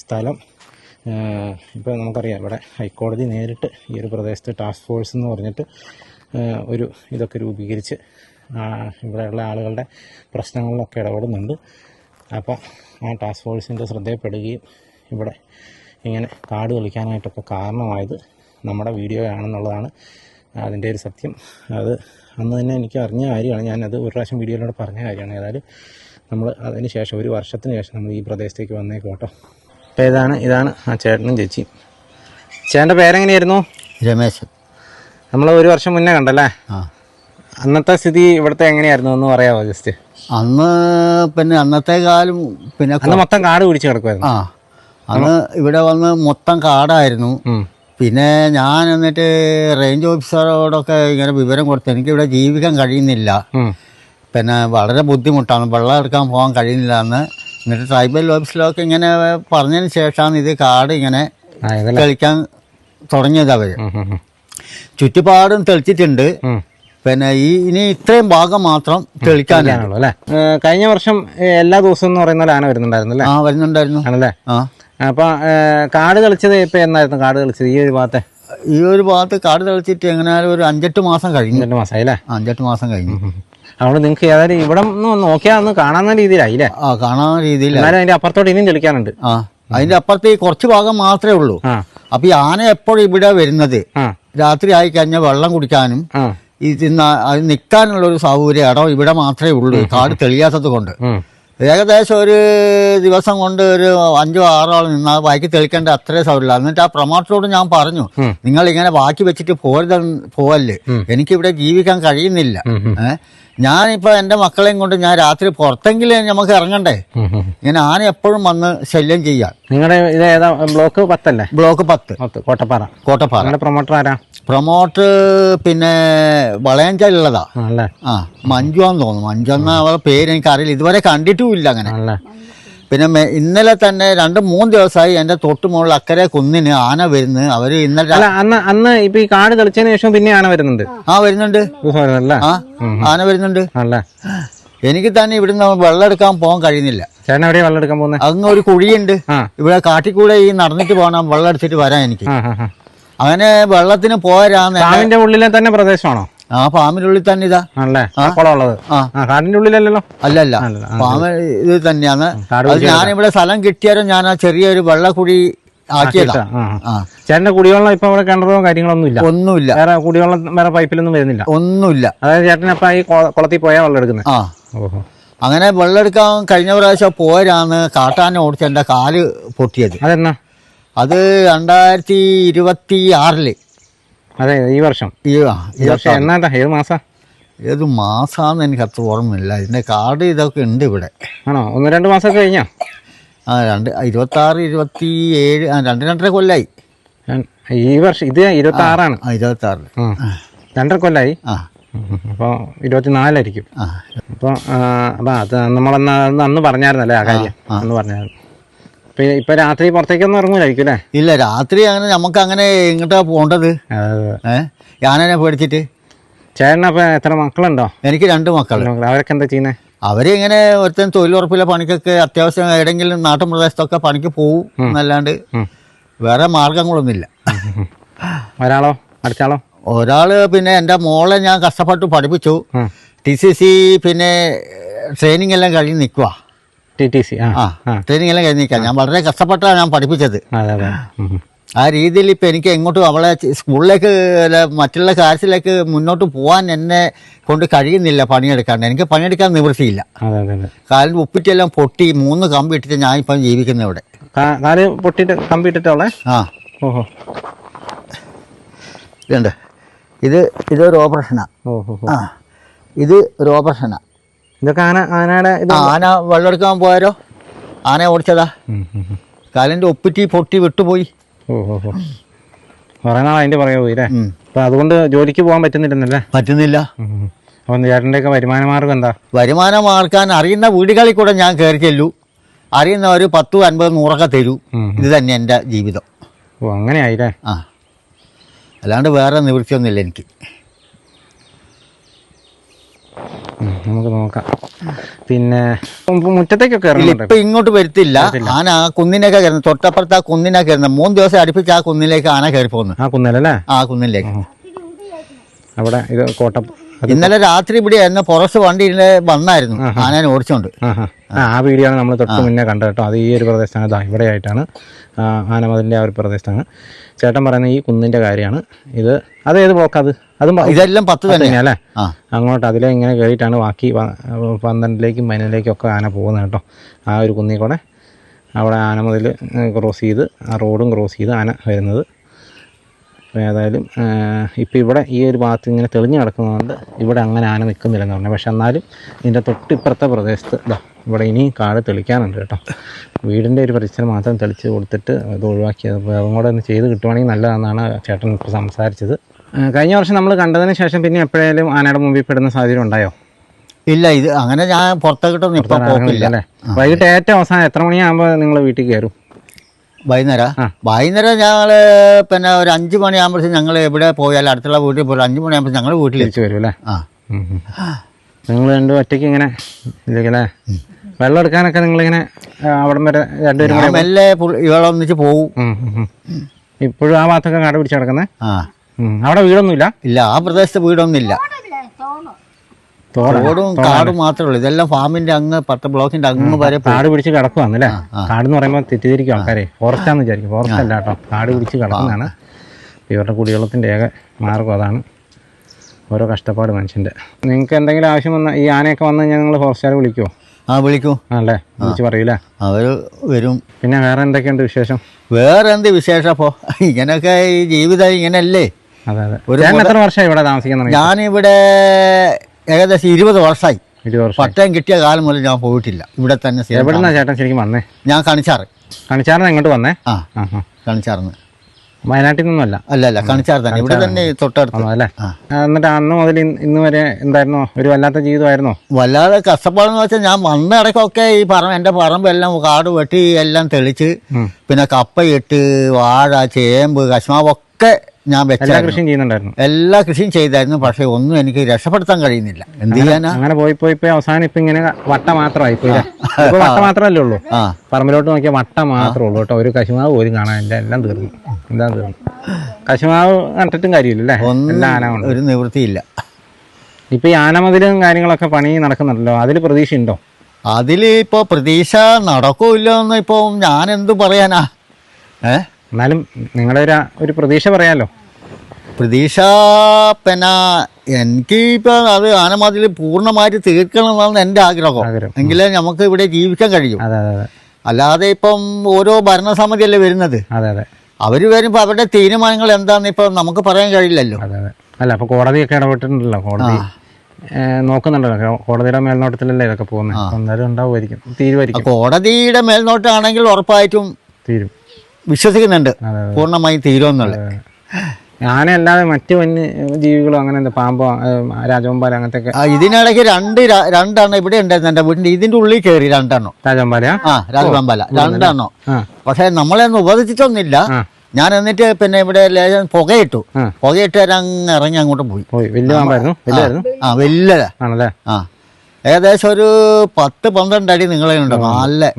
സ്ഥലം ഇപ്പോൾ നമുക്കറിയാം ഇവിടെ ഹൈക്കോടതി നേരിട്ട് ഈ ഒരു പ്രദേശത്ത് ടാസ്ക് ഫോഴ്സ് എന്ന് പറഞ്ഞിട്ട് ഒരു ഇതൊക്കെ രൂപീകരിച്ച് ഇവിടെയുള്ള ആളുകളുടെ പ്രശ്നങ്ങളിലൊക്കെ ഇടപെടുന്നുണ്ട്. അപ്പോൾ ആ ടാസ്ക് ഫോഴ്സിൻ്റെ ശ്രദ്ധയിൽപ്പെടുകയും ഇവിടെ ഇങ്ങനെ കാട് കളിക്കാനായിട്ടൊക്കെ കാരണമായത് നമ്മുടെ വീഡിയോ ആണെന്നുള്ളതാണ് അതിൻ്റെ ഒരു സത്യം. അത് അന്ന് തന്നെ എനിക്ക് അറിഞ്ഞ കാര്യമാണ്. ഞാനത് ഒരു പ്രാവശ്യം വീഡിയോയിലൂടെ പറഞ്ഞ കാര്യമാണ്. ഏതായാലും നമ്മൾ അതിന് ശേഷം 1 വർഷത്തിന് ശേഷം നമ്മൾ ഈ പ്രദേശത്തേക്ക് വന്നേക്കും കേട്ടോ. അപ്പോൾ ഇതാണ് ആ ചേട്ടനും ചേച്ചിയും. ചേട്ടൻ്റെ പേരെങ്ങനെയായിരുന്നു? രമേശൻ. നമ്മൾ 1 വർഷം മുന്നേ കണ്ടല്ലേ? അന്നത്തെ സ്ഥിതി ഇവിടുത്തെ എങ്ങനെയായിരുന്നു എന്ന് പറയാമോ ജസ്റ്റ്? അന്ന് പിന്നെ അന്നത്തെ കാലം പിന്നെ അന്ന് മൊത്തം കാട് പിടിച്ച് കിടക്കുമായിരുന്നു. അന്ന് ഇവിടെ വന്ന് മൊത്തം കാടായിരുന്നു. പിന്നെ ഞാൻ എന്നിട്ട് റേഞ്ച് ഓഫീസറോടൊക്കെ ഇങ്ങനെ വിവരം കൊടുത്തു. എനിക്കിവിടെ ജീവിക്കാൻ കഴിയുന്നില്ല, പിന്നെ വളരെ ബുദ്ധിമുട്ടാണ്, വെള്ളം എടുക്കാൻ പോകാൻ കഴിയുന്നില്ല എന്ന്. എന്നിട്ട് ട്രൈബൽ ഓഫീസിലൊക്കെ ഇങ്ങനെ പറഞ്ഞതിന് ശേഷമാണ് ഇത് കാട് ഇങ്ങനെ തെളിക്കാൻ തുടങ്ങിയത്. അവർ ചുറ്റുപാടും തെളിച്ചിട്ടുണ്ട്. പിന്നെ ഇനി ഇത്രയും ഭാഗം മാത്രം തെളിക്കാനാണല്ലോ അല്ലേ? കഴിഞ്ഞ വർഷം എല്ലാ ദിവസവും എന്ന് പറയുന്ന പോലെ ആന വരുന്നുണ്ടായിരുന്നു. വരുന്നുണ്ടായിരുന്നു ആണല്ലേ? അപ്പൊ കാട് തെളിച്ചത് ഇപ്പൊ എന്നായിരുന്നു കാട് തെളിച്ചത്? ഈ ഒരു ഭാഗത്ത് കാട് തെളിച്ചിട്ട് എങ്ങനെയാലും ഒരു 5-8 മാസം കഴിഞ്ഞു. 5-8 മാസമായി അല്ലേ? 5-8 മാസം കഴിഞ്ഞു. അതുകൊണ്ട് നിങ്ങൾക്ക് ഏതായാലും ഇവിടെ നോക്കിയാൽ ഒന്ന് കാണാവുന്ന രീതിയിലായില്ലേ? കാണാവുന്ന രീതിയിൽ. അതിന്റെ അപ്പുറത്തോട്ട് ഇനിയും തെളിക്കാനുണ്ട്. അതിന്റെ അപ്പുറത്ത് കുറച്ച് ഭാഗം മാത്രമേ ഉള്ളൂ. അപ്പൊ ഈ ആന എപ്പോഴും ഇവിടെ വരുന്നത് രാത്രി ആയി കഴിഞ്ഞാൽ വെള്ളം കുടിക്കാനും അത് നിൽക്കാനുള്ള ഒരു സൗകര്യം ഇടം ഇവിടെ മാത്രമേ ഉള്ളൂ, കാട് തെളിയാത്തത് കൊണ്ട്. ഏകദേശം ഒരു ദിവസം കൊണ്ട് ഒരു 5-6 ആൾ നിന്നാൽ ബാക്കി തെളിക്കേണ്ട അത്രയും സൗകര്യമില്ല. എന്നിട്ട് ആ പ്രൊമോട്ടറോട് ഞാൻ പറഞ്ഞു, നിങ്ങൾ ഇങ്ങനെ ബാക്കി വെച്ചിട്ട് പോവല്ലേ, എനിക്കിവിടെ ജീവിക്കാൻ കഴിയുന്നില്ല. ഞാനിപ്പോ എന്റെ മക്കളെയും കൊണ്ട് ഞാൻ രാത്രി പുറത്തെങ്കിലും നമുക്ക് ഇറങ്ങണ്ടേ. ഇങ്ങനെ ആന എപ്പോഴും വന്ന് ശല്യം ചെയ്യാം. നിങ്ങളുടെ ഇത് ഏതാ ബ്ലോക്ക് 10 അല്ലേ? ബ്ലോക്ക് 10 കോട്ടപ്പാറ. പ്രൊമോട്ടർ ആരാ? പ്രൊമോട്ടർ പിന്നെ വളയഞ്ചലുള്ളതാ. മഞ്ജു ആന്ന് തോന്നുന്നു. മഞ്ജു എന്ന അവളെ പേര് എനിക്കറിയില്ല, ഇതുവരെ കണ്ടിട്ടുമില്ല അങ്ങനെ. പിന്നെ ഇന്നലെ തന്നെ 2-3 ദിവസമായി എന്റെ തൊട്ട് മുകളിൽ അക്കരെ കുന്നിന് ആന വരുന്നു. അവര് ഇന്നലെ അന്ന് ഇപ്പൊ ഈ കാട് തെളിച്ചതിന് ശേഷം പിന്നെ ആന വരുന്നുണ്ട്. വരുന്നുണ്ട്. ആന വരുന്നുണ്ട്. എനിക്ക് തന്നെ ഇവിടുന്ന് വെള്ളം എടുക്കാൻ പോകാൻ കഴിയുന്നില്ല. ചേട്ടൻ എവിടെയാ വെള്ളം എടുക്കാൻ പോകുന്നത്? അങ്ങ് ഒരു കുഴിയുണ്ട്, ഇവിടെ കാട്ടിക്കൂടെ ഈ നടന്നിട്ട് പോകണം വെള്ളം എടുത്തിട്ട് വരാൻ എനിക്ക്. അങ്ങനെ വെള്ളത്തിന് പോരാന്ന്. ഫാമിന്റെ ഉള്ളിലെ തന്നെ പ്രദേശമാണോ? ഫാമിനുള്ളിൽ തന്നെ ഇതാ കാടിന്റെ ഉള്ളിലല്ലോ? അല്ലല്ല, ഫാമ് ഇത് തന്നെയാണ്. ഞാനിവിടെ സ്ഥലം കിട്ടിയാലും ഞാൻ ആ ചെറിയൊരു വെള്ളക്കുഴി ആക്കിയതാ. ചേട്ടന്റെ കുടിവെള്ളം ഇപ്പൊ ഇവിടെ കിണറോ കാര്യങ്ങളൊന്നും ഇല്ല? ഒന്നുമില്ല. വേറെ കുടിവെള്ളം വേറെ പൈപ്പിലൊന്നും വരുന്നില്ല? ഒന്നുമില്ല. അതായത് ചേട്ടൻ അപ്പൊ ഈ കുളത്തിൽ പോയാ വെള്ളം എടുക്കുന്നത്? അങ്ങനെ വെള്ളമെടുക്കാൻ കഴിഞ്ഞ പ്രാവശ്യം പോരാന്ന് കാട്ടാനെ ഓടിച്ച് എൻ്റെ കാല് പൊട്ടിയത്. അതെന്നാ? അത് 2026 അതെ, ഈ വർഷം. ഈ വർഷം എന്നാ? ഏത് മാസം? ഏത് മാസാന്ന് എനിക്ക് അത്ര ഓർമ്മയില്ല. ഇതിൻ്റെ കാർഡ് ഇതൊക്കെ ഉണ്ട് ഇവിടെ. ആണോ? 1-2 മാസമൊക്കെ കഴിഞ്ഞോ? 26, 27, 2-2.5 കൊല്ലായി. ഈ വർഷം ഇത് 26 26. 2.5 കൊല്ലായി. ആ, അപ്പോൾ 24 അപ്പോൾ അത് അന്ന് പറഞ്ഞായിരുന്നല്ലേ ആ കാര്യം? അന്ന് പറഞ്ഞായിരുന്നു. ഇപ്പൊ രാത്രി പുറത്തേക്കൊന്നും ഇറങ്ങൂലായിരിക്കും അല്ലേ? ഇല്ല, രാത്രി അങ്ങനെ നമുക്ക് അങ്ങനെ എങ്ങോട്ടാ പോകേണ്ടത്? ഞാനെന്നെ പേടിച്ചിട്ട്. ചേട്ടനപ്പൊ എത്ര മക്കളുണ്ടോ? എനിക്ക് 2 മക്കൾ. അവരൊക്കെ എന്താ ചെയ്യുന്നത്? അവരിങ്ങനെ ഒരുത്തൻ തൊഴിലുറപ്പിലെ പണിക്കൊക്കെ അത്യാവശ്യം ഏതെങ്കിലും നാട്ടിൻ പ്രദേശത്തൊക്കെ പണിക്ക് പോവും എന്നല്ലാണ്ട് വേറെ മാർഗങ്ങളൊന്നുമില്ല. ഒരാളോ? അടുത്താളോ? ഒരാള് പിന്നെ എൻ്റെ മോളെ ഞാൻ കഷ്ടപ്പെട്ട് പഠിപ്പിച്ചു. TCC പിന്നെ ട്രെയിനിങ് എല്ലാം കഴിഞ്ഞ് നിൽക്കുക. TTC ട്രെയിനിങ് എല്ലാം കഴിഞ്ഞ് നിൽക്കുക. ഞാൻ വളരെ കഷ്ടപ്പെട്ടാണ് ഞാൻ പഠിപ്പിച്ചത്. ആ രീതിയിൽ ഇപ്പം എനിക്ക് എങ്ങോട്ടും അവളെ സ്കൂളിലേക്ക് മറ്റുള്ള കാര്യത്തിലേക്ക് മുന്നോട്ട് പോകാൻ എന്നെ കൊണ്ട് കഴിയുന്നില്ല. പണിയെടുക്കാണ്ട് എനിക്ക് പണിയെടുക്കാൻ നിവൃത്തിയില്ല. കാലിൻ്റെ ഉപ്പിറ്റെല്ലാം പൊട്ടി 3 കമ്പി ഇട്ടിട്ട് ഞാൻ ഇപ്പം ജീവിക്കുന്നത് ഇവിടെ. കാല് പൊട്ടിട്ട് കമ്പി ഇട്ടിട്ടോളെ? ഓഹോ, ഇതുണ്ട്. ഇതൊരു ഓപ്പറേഷനാ. ഇത് ഒരു ഓപ്പറേഷനാ. ഇതൊക്കെ ആനയുടെ ആന വെള്ളമെടുക്കാൻ പോയാരോ ആന ഓടിച്ചതാ. കാലിൻ്റെ ഒപ്പിറ്റി പൊട്ടി വിട്ടുപോയി. കുറെ നാൾ അതിന്റെ പറയാ പോയില്ലേ? അപ്പൊ അതുകൊണ്ട് ജോലിക്ക് പോകാൻ പറ്റുന്നില്ലെന്നല്ലേ? പറ്റുന്നില്ല. അപ്പം ചേട്ടൻ്റെ ഒക്കെ വരുമാന മാർഗം എന്താ? വരുമാനം ആർക്കാൻ അറിയുന്ന വീടുകളിൽ കൂടെ ഞാൻ കയറി ചെല്ലു. അറിയുന്നവർ 10, 50, 100 തരൂ. ഇത് തന്നെ എൻ്റെ ജീവിതം. ഓ, അങ്ങനെ ആയില്ലേ? അല്ലാണ്ട് വേറെ നിവൃത്തിയൊന്നുമില്ല എനിക്ക്. നമുക്ക് നോക്കാം. പിന്നെ മുറ്റത്തേക്കൊക്കെ ഇപ്പൊ ഇങ്ങോട്ട് വരുത്തില്ല. ആന ആ കുന്നിനൊക്കെ കയറുന്നു. തൊട്ടപ്പുറത്ത് ആ കുന്നിനാ കയറുന്നത്. 3 ദിവസം അടുപ്പിച്ച് ആ കുന്നിലേക്ക് ആന കയറി പോകുന്നു. ആ കുന്നിലല്ലേ? ആ കുന്നിലേക്ക്. അവിടെ ഇത് കോട്ടം. ഇന്നലെ രാത്രി ഇവിടെ പുറത്ത് വണ്ടി വന്നായിരുന്നു ആനനെ ഓടിച്ചോണ്ട്. ആ വീഡിയോ ആണ് നമ്മൾ തൊട്ട് മുന്നേ കണ്ടത് കേട്ടോ. അത് ഈ ഒരു പ്രദേശത്താണ്. ഇവിടെ ആയിട്ടാണ് ആനമതിലിൻ്റെ ആ ഒരു പ്രദേശത്താണ്. ചേട്ടൻ പറയുന്നത് ഈ കുന്നിൻ്റെ കാര്യമാണ്. ഇത് അതേത് ബ്ലോക്ക്? അതും ഇതെല്ലാം 10 തന്നെയല്ലേ? അങ്ങോട്ട് അതിലെ ഇങ്ങനെ കയറിയിട്ടാണ് ബാക്കി 12ലേക്കും 15ലേക്കും ഒക്കെ ആന പോകുന്നത് കേട്ടോ. ആ ഒരു കുന്നിൽ കൂടെ അവിടെ ആനമതിൽ ക്രോസ് ചെയ്ത് ആ റോഡും ക്രോസ് ചെയ്ത് ആന വരുന്നത്. അപ്പോൾ ഏതായാലും ഇപ്പോൾ ഇവിടെ ഈ ഒരു ഭാഗത്ത് ഇങ്ങനെ തെളിഞ്ഞ് കിടക്കുന്നതുകൊണ്ട് ഇവിടെ അങ്ങനെ ആന നിൽക്കുന്നില്ലെന്ന് പറഞ്ഞു. പക്ഷെ എന്നാലും ഇതിൻ്റെ തൊട്ടിപ്പുറത്തെ പ്രദേശത്ത് ഇവിടെ ഇനിയും കാട് തെളിക്കാനുണ്ട് കേട്ടോ. വീടിൻ്റെ ഒരു പരിസരം മാത്രം തെളിച്ച് കൊടുത്തിട്ട് അത് ഒഴിവാക്കിയത്. അപ്പോൾ അതും കൂടെ ഒന്ന് ചെയ്ത് കിട്ടുവാണെങ്കിൽ നല്ലതാണെന്നാണ് ചേട്ടൻ ഇപ്പോൾ സംസാരിച്ചത്. കഴിഞ്ഞ വർഷം നമ്മൾ കണ്ടതിന് ശേഷം പിന്നെ എപ്പോഴേലും ആനയുടെ മുമ്പിൽ പെടുന്ന സാഹചര്യം ഉണ്ടായോ? ഇല്ല, ഇത് അങ്ങനെ ഞാൻ പുറത്തേക്കിട്ടൊന്നും ഇപ്പം പോകില്ല. അല്ലേ? വൈകിട്ട് ഏറ്റവും അവസാനം എത്ര മണിയാകുമ്പോൾ നിങ്ങൾ വീട്ടിൽ കയറും? വൈകുന്നേരം ഞങ്ങള് പിന്നെ ഒരു 5 മണിയാകുമ്പോഴത്തേക്കും ഞങ്ങൾ എവിടെ പോയാലും അടുത്തുള്ള വീട്ടിൽ പോയാലും 5 മണിയാകുമ്പോൾ ഞങ്ങൾ വീട്ടിൽ തിരിച്ചു വരും അല്ലേ? നിങ്ങൾ രണ്ടും ഒറ്റയ്ക്ക് ഇങ്ങനെ ഇല്ലേ? വെള്ളം എടുക്കാനൊക്കെ നിങ്ങളിങ്ങനെ അവിടം വരെ രണ്ടുപേരും മെല്ലെ ഇവളെ ഒന്നിച്ച് പോവും. ഇപ്പോഴും ആ ഭാഗത്തൊക്കെ കാട് പിടിച്ച് കിടക്കുന്നത്? അവിടെ വീടൊന്നുമില്ല? ഇല്ല, ആ പ്രദേശത്ത് വീടൊന്നുമില്ല. തോടും കാടും മാത്രമേ ഉള്ളൂ. ഇതെല്ലാം ഫാമിന്റെ അങ്ങ് 10 ബ്ലോക്കിന്റെ അങ്ങ് വരെ കാട് പിടിച്ച് കിടക്കുവാന്നല്ലേ? കാട് എന്ന് പറയുമ്പോൾ തെറ്റിദ്ധരിക്കും ആൾക്കാരെ. ഫോറസ്റ്റാന്ന് വിചാരിക്കും. ഫോറസ്റ്റ് അല്ല കേട്ടോ, കാട് പിടിച്ച് കിടക്കുന്നതാണ്. ഇവരുടെ കുടിവെള്ളത്തിന്റെ ഏക മാർഗം അതാണ്. ഓരോ കഷ്ടപ്പാട് മനുഷ്യന്റെ. നിങ്ങൾക്ക് എന്തെങ്കിലും ആവശ്യം വന്നാൽ ഈ ആനയൊക്കെ വന്നു കഴിഞ്ഞാൽ നിങ്ങൾ ഫോറസ്റ്റുകാരെ വിളിക്കുമോ? വിളിക്കും. ആണല്ലേ? വിളിച്ച് പറയൂലേ? അവര് വരും. പിന്നെ വേറെ എന്തൊക്കെയുണ്ട് വിശേഷം? വേറെ എന്ത് വിശേഷം? അപ്പോ ഇങ്ങനെയൊക്കെ ഈ ജീവിതം ഇങ്ങനെയല്ലേ. അതെ അതെ. എത്ര വർഷമായി ഇവിടെ താമസിക്കുന്നത്? ഞാനിവിടെ ഏകദേശം 20 വർഷമായി. പട്ടയം കിട്ടിയ കാലം മുതൽ ഞാൻ പോയിട്ടില്ല. ഇവിടെ തന്നെ. എവിടുന്നാ ചേട്ടൻ ശരിക്കും വന്നേ? ഞാൻ കണിച്ചാറിന് എങ്ങോട്ട് വന്നേ? കണിച്ചാറിന്. വയനാട്ടിൽ നിന്നല്ല? അല്ല, കണിച്ചാർ തന്നെ. ഇവിടെ തന്നെ തൊട്ടടുത്ത് അല്ലേ? എന്നിട്ട് അന്ന് മുതൽ ഇന്ന് വരെ എന്തായിരുന്നോ? ഒരു വല്ലാത്ത ജീവിതമായിരുന്നോ? വല്ലാതെ കഷ്ടപ്പാടെന്ന് വെച്ചാൽ ഞാൻ വന്ന ഇടയ്ക്കൊക്കെ ഈ എൻ്റെ പറമ്പെല്ലാം കാട് വെട്ടി എല്ലാം തെളിച്ച് പിന്നെ കപ്പയിട്ട് വാഴ, ചേമ്പ്, കശുമാവൊക്കെ ഞാൻ എല്ലാ കൃഷിയും ചെയ്യുന്നുണ്ടായിരുന്നു. എല്ലാ കൃഷിയും ചെയ്തായിരുന്നു. പക്ഷെ ഒന്നും എനിക്ക് രക്ഷപ്പെടുത്താൻ കഴിയുന്നില്ല. എന്ത് ചെയ്യാനാ? അങ്ങനെ പോയി അവസാനം ഇപ്പൊ ഇങ്ങനെ വട്ട മാത്രമായി പോയി. വട്ട മാത്രമല്ലേ ഉള്ളൂ. പറമ്പിലോട്ട് നോക്കിയാൽ വട്ട മാത്രമേ ഉള്ളൂ കേട്ടോ. ഒരു കശുമാവ് പോലും കാണാനില്ല. എല്ലാം തീർന്നു. കശുമാവ് നട്ടിട്ടും കാര്യമില്ലല്ലേ? എല്ലാ ആന കൊണ്ട് ഒരു നിവൃത്തിയില്ല. ഇപ്പൊ ഈ ആനമതിലും കാര്യങ്ങളൊക്കെ പണി നടക്കുന്നുണ്ടല്ലോ. അതിൽ പ്രതീക്ഷ ഉണ്ടോ? അതിൽ ഇപ്പൊ പ്രതീക്ഷ നടക്കൂല്ലോ എന്ന് ഇപ്പൊ ഞാൻ എന്ത് പറയാനാ? എന്നാലും നിങ്ങളുടെ ഒരു പ്രതീക്ഷ പറയാലോ. പ്രതീക്ഷ പിന്നെ എനിക്ക് ഇപ്പൊ അത് ആനമതിൽ പൂർണ്ണമായിട്ട് തീർക്കണം എന്നാണ് എൻ്റെ ആഗ്രഹം. എങ്കിലേ നമുക്ക് ഇവിടെ ജീവിക്കാൻ കഴിയും. അല്ലാതെ ഇപ്പം ഓരോ ഭരണസമിതിയല്ലേ വരുന്നത്. അവര് വരുമ്പോ അവരുടെ തീരുമാനങ്ങൾ എന്താന്ന് ഇപ്പൊ നമുക്ക് പറയാൻ കഴിയില്ലല്ലോ. അല്ല അപ്പൊ കോടതിയൊക്കെ ഇടപെട്ടിട്ടുണ്ടല്ലോ, കോടതി നോക്കുന്നുണ്ടല്ലോ, കോടതിയുടെ മേൽനോട്ടത്തിലല്ലേ ഇതൊക്കെ പോകുന്നത്. അന്നേരം ഉണ്ടാവുമായിരിക്കും, തീരുമായിരിക്കും. കോടതിയുടെ മേൽനോട്ടമാണെങ്കിൽ ഉറപ്പായിട്ടും തീരും, വിശ്വസിക്കുന്നുണ്ട് പൂർണ്ണമായും തീരുമെന്നുള്ളത്. ആനയല്ലാതെ മറ്റു വന്യജീവികളോ അങ്ങനെ എന്താ, പാമ്പോ, രാജവമ്പാല അങ്ങനത്തെ? ഇതിനിടയ്ക്ക് രണ്ടെണ്ണം ഇവിടെ ഉണ്ടായിരുന്നു എൻ്റെ വീട്ടിന്റെ ഇതിന്റെ ഉള്ളിൽ കയറി, രണ്ടെണ്ണം. രാജവമ്പാല? രാജവമ്പാല രണ്ടെണ്ണം. പക്ഷെ നമ്മളെയൊന്നും ഉപദേശിച്ചൊന്നുമില്ല. ഞാൻ എന്നിട്ട് പിന്നെ ഇവിടെ പുകയിട്ടു അങ്ങ് ഇറങ്ങി അങ്ങോട്ട് പോയി. വലിയ പാമ്പായിരുന്നു? വലുതാണല്ലേ. ഏകദേശം ഒരു 10-12 അടി നിങ്ങളെ ഉണ്ട്.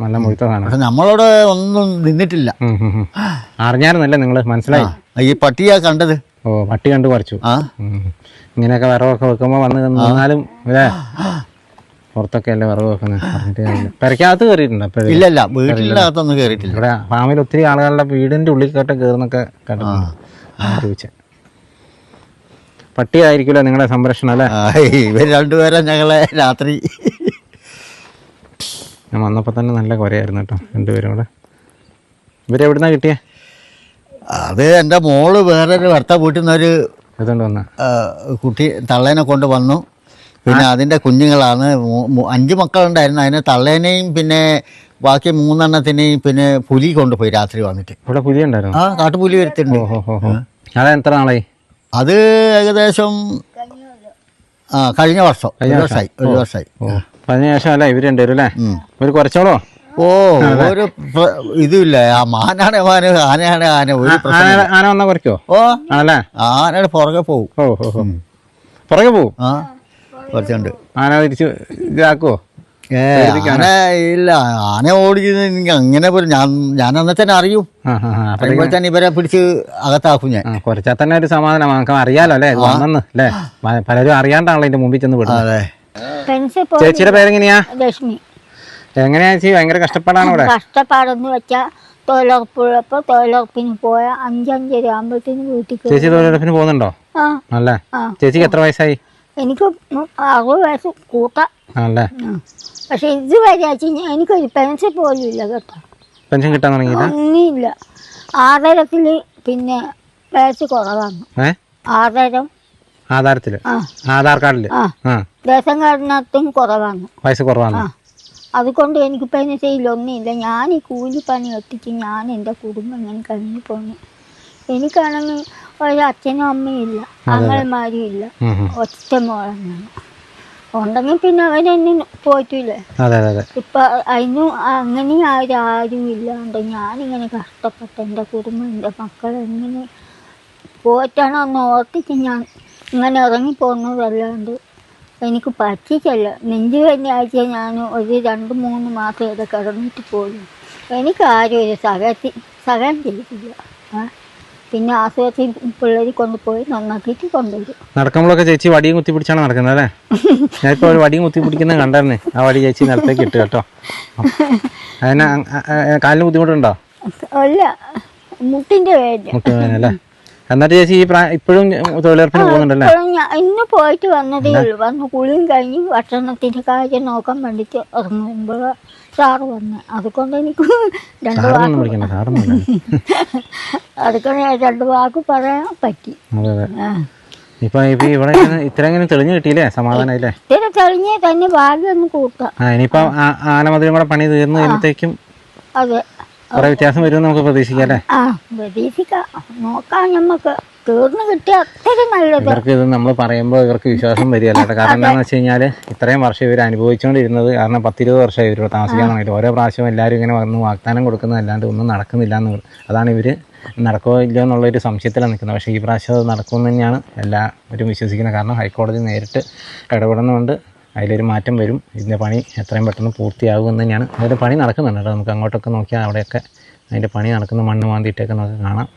നല്ല മുഴുത്തതാണ്. പക്ഷെ നമ്മളോട് ഒന്നും നിന്നിട്ടില്ല. അറിഞ്ഞായിരുന്നല്ലേ നിങ്ങള്? മനസ്സിലായി. ഈ പട്ടിയാ കണ്ടത്. പട്ടി കണ്ടു കുറച്ചു. ഇങ്ങനെയൊക്കെ വിറകൊക്കെ വെക്കുമ്പോ വന്ന് നിന്നാലും അല്ലേ, പുറത്തൊക്കെ അല്ലേ വിറവ് വെക്കുന്നത്. പെരക്കകത്ത് കയറിയിട്ടുണ്ടോ? ഇല്ലല്ല, വീട്ടിനകത്തൊന്നും കയറിയിട്ടില്ല. ഇവിടെ ഫാമിൽ ഒത്തിരി ആളുകളുടെ വീടിന്റെ ഉള്ളിൽ കയറുന്നൊക്കെ കണ്ടിട്ടുണ്ട്. ചോദിച്ചേ, പട്ടിയായിരിക്കുമല്ലോ നിങ്ങളുടെ സംരക്ഷണം അല്ലേ? ഇവർ രണ്ടുപേരെ ഞങ്ങളെ രാത്രി ഞാൻ വന്നപ്പോ തന്നെ നല്ല കുരയായിരുന്നു കേട്ടോ, രണ്ടുപേരും കൂടെ. ഇവരെവിടുന്നാ കിട്ടിയേ? അത് എൻ്റെ മോള് വേറൊരു ഭർത്താവ് വീട്ടിൽ നിന്നൊരു കുട്ടി തള്ളേനെ കൊണ്ട് വന്നു. പിന്നെ അതിൻ്റെ കുഞ്ഞുങ്ങളാണ്. 5 മക്കളുണ്ടായിരുന്നു. അതിന് തള്ളേനെയും പിന്നെ ബാക്കി 3 പിന്നെ പുലി കൊണ്ടുപോയി രാത്രി വന്നിട്ട്. ഇവിടെ പുലി ഉണ്ടായിരുന്നു? കാട്ടുപുലി വരുത്തിട്ടുണ്ട്. അതെത്ര നാളായി? അത് ഏകദേശം കഴിഞ്ഞ വർഷം, ഒരു വർഷമായി. അതിന് ശേഷം അല്ലേ ഇവര് രണ്ടുപേരും അല്ലേ? ഒരു കുറച്ചോളോ? ഒരു ഇതുമില്ല. മാനാണ് മാന്, ആനയാണ് ആന. ഒരു ആന വന്നാ കുറയ്ക്കോ? ആണല്ലേ. ആനയുടെ പുറകെ പോവും. പുറകെ പോവും. കുറച്ചുണ്ട്. ആന തിരിച്ച് ഇതാക്കുവോ? ആന ഇല്ല, ആന ഓടിക്കുന്നത് അങ്ങനെ പോലും ഞാൻ അന്നെ തന്നെ അറിയും. അതുപോലെ തന്നെ ഇവരെ പിടിച്ച് അകത്താക്കും ഞാൻ. കുറച്ചാൽ തന്നെ ഒരു സമാധാനം നമുക്ക് അറിയാലോ അല്ലേ, വന്നെന്ന് അല്ലേ. പലരും അറിയാണ്ടാണല്ലോ ഇതിന്റെ മുമ്പിൽ ചെന്ന് വിടുന്നത്. ചേച്ചിയുടെ പേരെങ്ങനെയാ? ലക്ഷ്മി. എങ്ങനെയാ ചേച്ചി? ഭയങ്കര കഷ്ടപ്പാടാണ് ഇവിടെ. കഷ്ടപ്പാടെന്ന് വെച്ചാൽ തൊഴിലുറപ്പുള്ളപ്പോ തൊഴിലുറപ്പിന് പോയ 5-5:30 ആകുമ്പോഴത്തേന് വീട്ടിൽ. ചേച്ചി തൊഴിലുറപ്പിന് പോകുന്നുണ്ടോ? അല്ലേ. ചേച്ചിക്ക് എത്ര വയസ്സായി? എനിക്ക് 60 വയസ്സ് കൂട്ടാ. അല്ലേ. പക്ഷെ ഇതുവരെ എനിക്കൊരു പെൻഷൻ പോലും ഇല്ല കേട്ടോ. പെൻഷൻ കിട്ടാൻ തുടങ്ങിയില്ല? ഒന്നുമില്ല. ആധാരത്തില് പിന്നെ വയസ്സ് കുറവാണ്. 6 ആധാരത്തില്? ആധാർ കാർഡില്? റേഷൻ കാർഡിനകത്തും കുറവാണ്, വയസ്സ് കുറവാണ്. അതുകൊണ്ട് എനിക്ക് പെൻഷയിലൊന്നുമില്ല. ഞാൻ ഈ കൂലിപ്പണി എത്തിച്ച് ഞാൻ എൻ്റെ കുടുംബം ഇങ്ങനെ കഴിഞ്ഞു പോന്നു. എനിക്കാണെങ്കിൽ ഒരു അച്ഛനും അമ്മയും ഇല്ല, ആങ്ങളമാരും ഇല്ല, ഒറ്റ മോളെന്നാണ്. ഉണ്ടെങ്കിൽ പിന്നെ അവനെന്നെ പോയിട്ടില്ലേ. ഇപ്പൊ അതിനും അങ്ങനെ ആരും ഇല്ലാണ്ട് ഞാനിങ്ങനെ കഷ്ടപ്പെട്ട് എൻ്റെ കുടുംബം, എൻ്റെ മക്കളെങ്ങനെ പോയിട്ടാണോ ഒന്ന് ഓർത്തിച്ച് ഞാൻ ഇങ്ങനെ ഇറങ്ങിപ്പോകുന്നതല്ലാണ്ട് എനിക്ക് പറ്റിച്ചല്ല. നെഞ്ചു തന്നെ ആഴ്ച ഞാൻ ഒരു 2-3 മാസം ഇത് കിടന്നിട്ട് പോലും എനിക്കാരും ഒരു സഹായം ചെയ്തില്ല. പിന്നെ ആശുപത്രി പിള്ളേർ കൊണ്ടുപോയി നന്നാക്കിയിട്ട് കൊണ്ടുവരും. നടക്കുമ്പോഴൊക്കെ ചേച്ചി വടിയും കുത്തി പിടിച്ചാണ് നടക്കുന്നത് അല്ലേ? ഞാനിപ്പോ ഒരു വടിയും കുത്തി പിടിക്കുന്നത് കണ്ടായിരുന്നേ. ആ വടി ചേച്ചി നിലത്തേക്ക് ഇട്ട് കേട്ടോ. അതിന് കാലിന് ബുദ്ധിമുട്ടുണ്ടോ? അല്ല, മുട്ടിന്റെ വേദന. എന്നിട്ട് ചേച്ചി ഇപ്പോഴും തൊഴിലുറപ്പിന് പോകുന്നുണ്ടല്ലേ? ഇന്ന് പോയിട്ട് വന്നതേ ഉള്ളൂ. വന്ന് കുളിയും കഴിഞ്ഞ് ഭക്ഷണത്തിന്റെ കാര്യം നോക്കാൻ വേണ്ടിട്ട് ഇറങ്ങുമ്പോൾ സാറ് വന്ന്. അതുകൊണ്ട് എനിക്ക് 2 വാക്ക് പറയാൻ പറ്റി. ഇപ്പൊ ഇവിടെ ഇത്രയെങ്കിലും തെളിഞ്ഞു കിട്ടിയില്ലേ? സമാധാനമില്ലേ? ഇത്ര തെളിഞ്ഞേ തന്നെ ഭാഗ്യമൊന്നും കൂട്ടാം. ഇനിയിപ്പോ ആനമതിലും കൂടെ പണി തീർന്നു കഴിയുമ്പോഴത്തേക്കും അതെ കുറെ വ്യത്യാസം വരുമെന്ന് നമുക്ക് പ്രതീക്ഷിക്കാം. പ്രതീക്ഷിക്കാം, നോക്കാം. നമുക്ക് തീർന്നു കിട്ടിയ അത്രയും നല്ലത്. ഇവർക്ക് ഇത് നമ്മൾ പറയുമ്പോൾ ഇവർക്ക് വിശ്വാസം വരികയല്ല. കാരണം എന്താണെന്ന് വെച്ച് കഴിഞ്ഞാൽ ഇത്രയും വർഷം ഇവർ അനുഭവിച്ചുകൊണ്ടിരുന്നത്, കാരണം 10-20 വർഷമായി ഇവർ താമസിക്കാൻ തുടങ്ങിയിട്ട് ഓരോ പ്രാവശ്യം എല്ലാവരും ഇങ്ങനെ വന്ന് വാഗ്ദാനം കൊടുക്കുന്നതല്ലാണ്ട് ഒന്നും നടക്കുന്നില്ല എന്ന്. അതാണ് ഇവർ നടക്കുമോ ഇല്ലയോ എന്നുള്ളൊരു സംശയത്തിലാണ് നിൽക്കുന്നത്. പക്ഷേ ഈ പ്രാവശ്യം അത് നടക്കുമെന്ന് തന്നെയാണ് എല്ലാവരും വിശ്വസിക്കുന്നത്. കാരണം ഹൈക്കോടതി നേരിട്ട് ഇടപെടുന്നതുകൊണ്ട് അതിലൊരു മാറ്റം വരും. ഇതിൻ്റെ പണി എത്രയും പെട്ടെന്ന് പൂർത്തിയാകുമെന്ന് തന്നെയാണ്. അതിൻ്റെ പണി നടക്കുന്നുണ്ട് കേട്ടോ. നമുക്ക് അങ്ങോട്ടൊക്കെ നോക്കിയാൽ അവിടെയൊക്കെ അതിൻ്റെ പണി നടക്കുന്ന മണ്ണ് മാന്തിയിട്ടൊക്കെ നമുക്ക് കാണാം.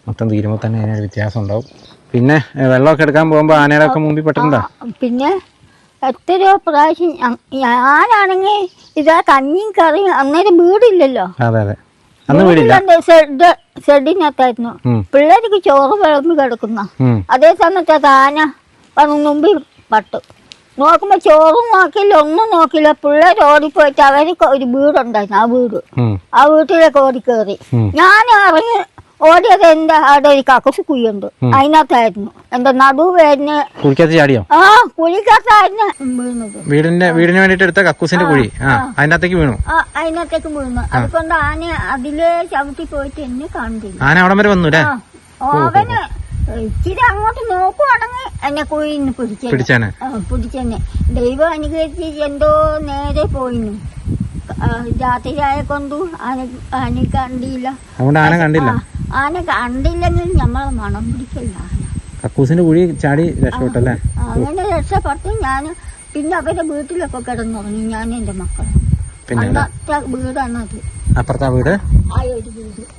മൊത്തം തീരുമ്പോൾ തന്നെ അതിനൊരു വ്യത്യാസം ഉണ്ടാവും. പിന്നെ വെള്ളമൊക്കെ എടുക്കാൻ പോകുമ്പോൾ ആനയുടെയൊക്കെ മുമ്പിൽ പെട്ടിട്ടുണ്ടോ? പിന്നെ എത്രയോ പ്രാവശ്യം ഞാനാണെങ്കിൽ ഇതാ കഞ്ഞിയും കറിയും, അന്നേരം വീടില്ലല്ലോ. അതെ അതെ, അന്ന് വീടില്ല. ഷെഡിനകത്തായിരുന്നു പിള്ളേർക്ക് ചോറ് വിളമ്പി കിടക്കുന്ന. അതേ സമയത്ത് അത് ആന വന്ന് മുമ്പിൽ പട്ടു. നോക്കുമ്പോൾ ചോറും നോക്കില്ല, ഒന്നും നോക്കില്ല. പിള്ളേർ ഓടിപ്പോയിട്ട് അവർക്ക് ഒരു വീടുണ്ടായിരുന്നു. ആ വീട്ടിലേക്ക് ഓടി കയറി. ഞാൻ ഇറങ്ങി ഓടിയത് എന്റെ അവിടെ ഒരു കക്കൂസ് കുഴിയുണ്ട്, അതിനകത്തായിരുന്നു എന്റെ നടുവേദന. ചാടിയോ? ആ കുഴിക്കകത്തായിരുന്നു വീണത്. വീടിന് വേണ്ടിട്ട് എടുത്ത കക്കൂസിന്റെ കുഴി അതിനകത്തേക്ക് വീണു. അതിനകത്തേക്ക് വീണു. അതുകൊണ്ട് ആന അതിലേ ചവിട്ടി പോയിട്ട് എന്നെ കണ്ടില്ല. ആന അവിടെ വരെ വന്നു. അവന് ഇച്ചിരി അങ്ങോട്ട് നോക്കുവാണെങ്കിൽ എന്നെ കുഴിന്ന് പിടിച്ചെന്നെ. ദൈവം അനുകരിച്ച് എന്തോ നേരെ പോയിന്നു. രാത്രിയായ കൊണ്ടു ആന കണ്ടില്ല. ആന കണ്ടില്ലെങ്കിൽ നമ്മളെ മണം പിടിക്കില്ല. കക്കൂസിന്റെ കുഴി ചാടി രക്ഷപ്പെട്ടല്ലേ? അങ്ങനെ രക്ഷപ്പെട്ടു. ഞാൻ പിന്നെ അവരുടെ വീട്ടിലൊക്കെ കിടന്നുറങ്ങി, ഞാൻ എന്റെ മക്കളും. വീടാണത്. അപ്പുറത്താ വീട്?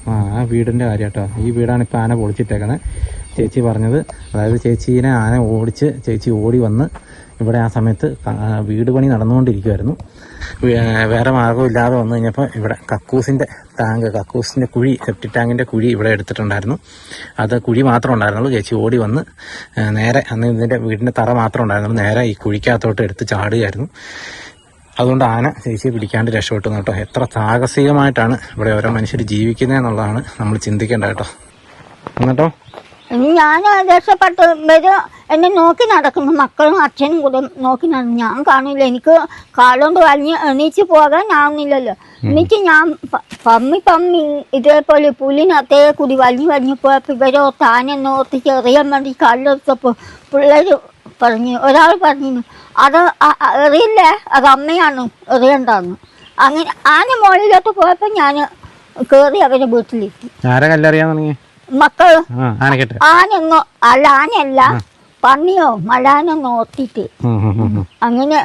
ആ വീടിന്റെ കാര്യട്ടോ. ഈ വീടാണ് ഇപ്പൊ ആന പൊളിച്ചിട്ടേക്കുന്നത്. ചേച്ചി പറഞ്ഞത്, അതായത് ചേച്ചീനെ ആന ഓടിച്ച് ചേച്ചി ഓടി വന്ന് ഇവിടെ ആ സമയത്ത് വീട് പണി നടന്നുകൊണ്ടിരിക്കുമായിരുന്നു. വേറെ മാർഗമില്ലാതെ വന്നു കഴിഞ്ഞപ്പോൾ ഇവിടെ കക്കൂസിന്റെ കുഴി, സെപ്റ്റിക് ടാങ്കിന്റെ കുഴി ഇവിടെ എടുത്തിട്ടുണ്ടായിരുന്നു. അത് കുഴി മാത്രം ഉണ്ടായിരുന്നുള്ളൂ. ചേച്ചി ഓടി വന്ന് നേരെ, അന്ന് ഇതിന്റെ വീടിന്റെ തറ മാത്രം ഉണ്ടായിരുന്നുള്ളൂ, നേരെ ഈ കുഴിക്കകത്തോട്ട് എടുത്ത് ചാടുകയായിരുന്നു. അതുകൊണ്ട് ആന ചേച്ചിയെ പിടിക്കാണ്ട് രക്ഷപ്പെട്ടു കേട്ടോ. എത്ര സാഹസികമായിട്ടാണ് ഇവിടെ ഓരോ മനുഷ്യർ ജീവിക്കുന്നതെന്നുള്ളതാണ് നമ്മൾ ചിന്തിക്കേണ്ടത് കേട്ടോ. എന്നിട്ടോ ഞാൻ രക്ഷപ്പെട്ട് വരും. എന്നെ നോക്കി നടക്കുന്നു, മക്കളും അച്ഛനും കൂടെ നോക്കി നടന്നു. ഞാൻ കാണില്ല, എനിക്ക് കാലുകൊണ്ട് എണീച്ച് പോകാൻ ആവുന്നില്ലല്ലോ. എന്നിട്ട് ഞാൻ പമ്മി ഇതേപോലെ പുലിനകത്തേ കൂടി വലിഞ്ഞു പോയപ്പോൾ ഇവരോ താനെന്നോർത്ത് ചെറിയാൻ വേണ്ടി കല്ലെടുത്തപ്പോൾ പിള്ളേർ ഒരാൾ പറഞ്ഞു അത് എറിയില്ല, അത് അമ്മയാണ് എറിയണ്ടാന്ന്. അങ്ങനെ ആന മുകളിലോട്ട് പോയപ്പോൾ ഞാൻ കയറി അവരുടെ വീട്ടിലെത്തി. മക്കൾ ആനയൊന്നോ അല്ല, ആനയല്ല പന്നിയോ മലാനോ നോത്തിട്ട് അങ്ങനെ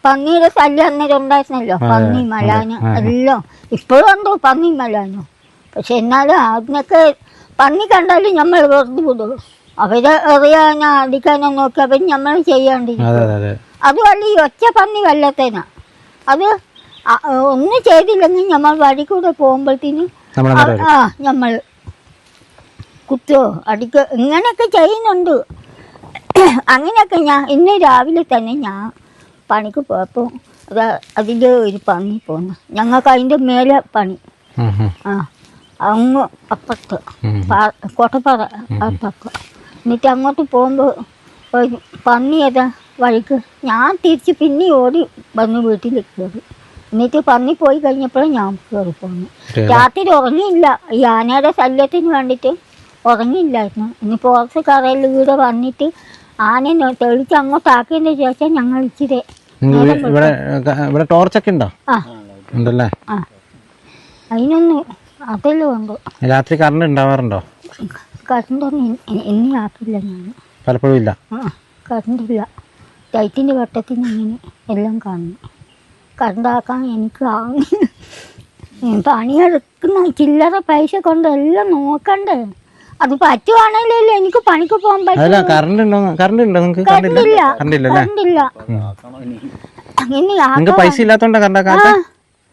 പന്നിയുടെ ശല്യം അന്നേരം ഉണ്ടായിരുന്നല്ലോ. പന്നി മലാന എല്ലാം ഇപ്പോഴും ഉണ്ടോ പന്നി മലാനോ. പക്ഷെ എന്നാലും അതിനൊക്കെ പന്നി കണ്ടാലും നമ്മൾ വെറുതെ വിടുള്ളൂ. അവരെ എറിയാനോ അടിക്കാനോ നോക്കി അവർ നമ്മൾ ചെയ്യാണ്ടിരിക്കും. അതുമല്ല ഈ ഒറ്റ പന്നി വല്ലത്തേനാ. അത് ഒന്നും ചെയ്തില്ലെങ്കിൽ നമ്മൾ വഴി കൂടെ പോകുമ്പോഴത്തേന് നമ്മൾ കുത്തോ അടിക്കോ ഇങ്ങനെയൊക്കെ ചെയ്യുന്നുണ്ട്. അങ്ങനെയൊക്കെ ഇന്ന് രാവിലെ തന്നെ ഞാൻ പണിക്ക് പോയപ്പോൾ അതിൻ്റെ ഒരു പന്നി പോന്നു. ഞങ്ങൾക്ക് അതിൻ്റെ മേലെ പണി. അങ്ങ് അപ്പുറത്ത് കോട്ടപ്പാറ അപ്പുറത്ത്. എന്നിട്ട് അങ്ങോട്ട് പോകുമ്പോൾ ഒരു പന്നി ഏതാ വഴിക്ക്. ഞാൻ തിരിച്ച് പിന്നെ ഓടി വന്ന് വീട്ടിലേക്ക് കയറി. എന്നിട്ട് പന്നി പോയി കഴിഞ്ഞപ്പോഴും ഞാൻ കയറി പോന്നു. രാത്രി ഉറങ്ങിയില്ല, ഈ ആനയുടെ ശല്യത്തിന് വേണ്ടിയിട്ട് ഉറങ്ങിയില്ലായിരുന്നു. ഇനി പുറത്ത് കറയിൽ വീട് വന്നിട്ട് ആനയെ തെളിച്ച് അങ്ങോട്ടാക്കിയതിന് ശേഷം ഞങ്ങൾ ഇച്ചിരി ടോർച്ചൊക്കെ ഉണ്ടോ? ഉണ്ടല്ലേ. അതിനൊന്നും അതെല്ലാം ഉണ്ട്. രാത്രി കറണ്ട് ഉണ്ടാവാറുണ്ടോ? കറണ്ടൊന്നും ഇനി ആക്കില്ല ഞാൻ. പലപ്പോഴും ഇല്ല. കറണ്ടില്ല. ലൈറ്റിൻ്റെ വെട്ടത്തിന് അങ്ങനെ എല്ലാം കാണുന്നു. കറണ്ടാക്കാൻ എനിക്ക് ആവുന്നില്ല. പണിയെടുക്കുന്ന ചില്ലറ പൈസ കൊണ്ട് എല്ലാം നോക്കണ്ടേ. അത് പറ്റുവാണെങ്കിലല്ലേ എനിക്ക് പണിക്ക് പോകാൻ പറ്റില്ല. അങ്ങനെ പൈസ ഇല്ലാത്തോണ്ടാ.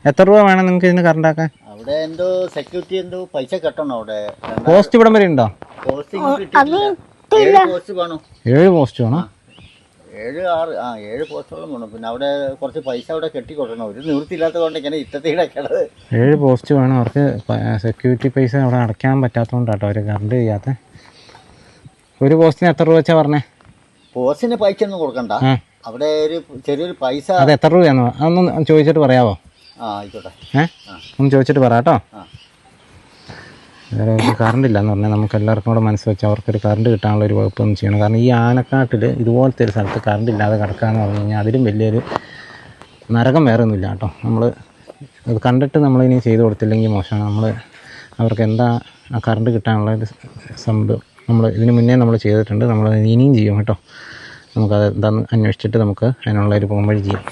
എത്ര രൂപ വേണം നിങ്ങൾക്ക് ഇതിന് കറണ്ടാക്കാൻ? അവിടെ എന്തോ സെക്യൂരിറ്റി എന്തോ പൈസ കെട്ടണം. അവിടെ പോസ്റ്റ് ഇവിടം വരെ ഉണ്ടോ? 7 പോസ്റ്റ് വേണം. 7 പോസ്റ്റ് വേണം. 7 പോസ്റ്റോളം വേണം. പിന്നെ അവിടെ കുറച്ച് പൈസ അവിടെ കെട്ടിക്കൊടുക്കണം. ഒരു നിവൃത്തിയില്ലാത്തത് കൊണ്ട് ഇങ്ങനെ ഇത്തത്തിടക്കണത്. 7 പോസ്റ്റ് വേണം. അവർക്ക് സെക്യൂരിറ്റി പൈസ അവിടെ അടയ്ക്കാൻ പറ്റാത്തതുകൊണ്ടാട്ടോ അവർ കറണ്ട് ചെയ്യാത്ത. ഒരു പോസ്റ്റിന് എത്ര രൂപ വെച്ചാ പറഞ്ഞേ? പോസ്റ്റിന് പൈസ ഒന്നും കൊടുക്കണ്ട. അവിടെ ഒരു ചെറിയൊരു പൈസ. അത് എത്ര രൂപയാണോ അതൊന്ന് ചോദിച്ചിട്ട് പറയാവോ? ആയിക്കോട്ടെ. ഒന്ന് ചോദിച്ചിട്ട് പറയാട്ടോ. വേറെ കറണ്ട് ഇല്ലയെന്ന് പറഞ്ഞാൽ നമുക്ക് എല്ലാവർക്കും കൂടെ മനസ്സ് വെച്ചാൽ അവർക്കൊരു കറണ്ട് കിട്ടാനുള്ള ഒരു വകുപ്പൊന്നും ചെയ്യണം. കാരണം ഈ ആനക്കാട്ടിൽ ഇതുപോലത്തെ ഒരു സ്ഥലത്ത് കറണ്ട് ഇല്ലാതെ കിടക്കുകയെന്ന് പറഞ്ഞു കഴിഞ്ഞാൽ അതിലും വലിയൊരു നരകം വേറെ ഒന്നുമില്ല കേട്ടോ. നമ്മൾ അത് കണ്ടിട്ട് നമ്മളിനി ചെയ്ത് കൊടുത്തില്ലെങ്കിൽ മോശമാണ്. അവർക്ക് എന്താ ആ കറണ്ട് കിട്ടാനുള്ള ഒരു സംഭവം നമ്മൾ ഇതിന് മുന്നേ നമ്മൾ ചെയ്തിട്ടുണ്ട്. നമ്മൾ ഇനിയും ചെയ്യും കേട്ടോ. നമുക്കത് എന്താണെന്ന് അന്വേഷിച്ചിട്ട് നമുക്ക് അതിനുള്ള ഒരു പോകുമ്പഴി ചെയ്യാം.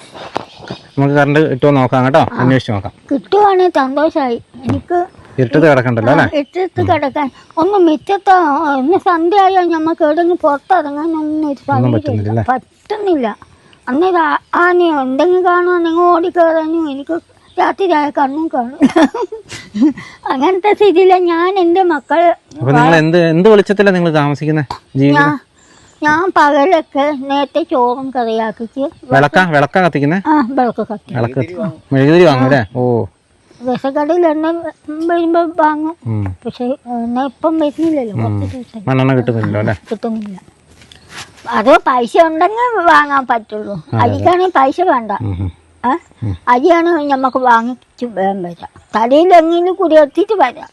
നമുക്ക് കറണ്ട് കിട്ടുമോ നോക്കാം കേട്ടോ. അന്വേഷിച്ച് നോക്കാം. കിട്ടുവാണെങ്കിൽ സന്തോഷമായി. എനിക്ക് ഇരുട്ടത്ത് കിടക്കണ്ടല്ലോ അല്ലേ? ഇരുട്ടത്ത് കിടക്കാൻ ഒന്ന് മിറ്റത്തോ ഒന്ന് സന്ധ്യ ആയോ നമുക്ക് എവിടെയെങ്കിലും പുറത്തിറങ്ങാനൊന്നും പറ്റുന്നില്ല. അന്നേരം ആനയോ എന്തെങ്കിലും കാണുവാണെങ്കിൽ ഓടിക്കയറാനും എനിക്ക് രാത്രിയായ കണ്ണും കാണും. അങ്ങനത്തെ സ്ഥിതിയില്ല ഞാൻ എൻ്റെ മക്കള്. എന്ത് വെളിച്ചത്തിലാണ് നിങ്ങൾ താമസിക്കുന്നത്? ഞാൻ പകലൊക്കെ നേരത്തെ ചോറും കറിയാക്കിച്ച് വിളക്ക കത്തിക്കുന്നേ? ആ വിളക്ക് കത്തി. വിളക്ക് മെഴുകുതിരി വാങ്ങും അല്ലേ? ഓ, വിസക്കടയിൽ എണ്ണ വരുമ്പോ വാങ്ങും. പക്ഷെ എണ്ണ ഇപ്പം വരുന്നില്ലല്ലോ, കുറച്ച് ദിവസം മണ്ണെണ്ണ കിട്ടുന്നില്ലല്ലോ അല്ലേ? കിട്ടുന്നില്ല. അത് പൈസ ഉണ്ടെങ്കിൽ വാങ്ങാൻ പറ്റുള്ളൂ. അരിക്കാണെങ്കിൽ പൈസ വേണ്ട. അരിയാണ് നമുക്ക് വാങ്ങിച്ച് വേഗം വരാം. തലയിലെങ്കിലും കുടിയെത്തിയിട്ട് വരാം.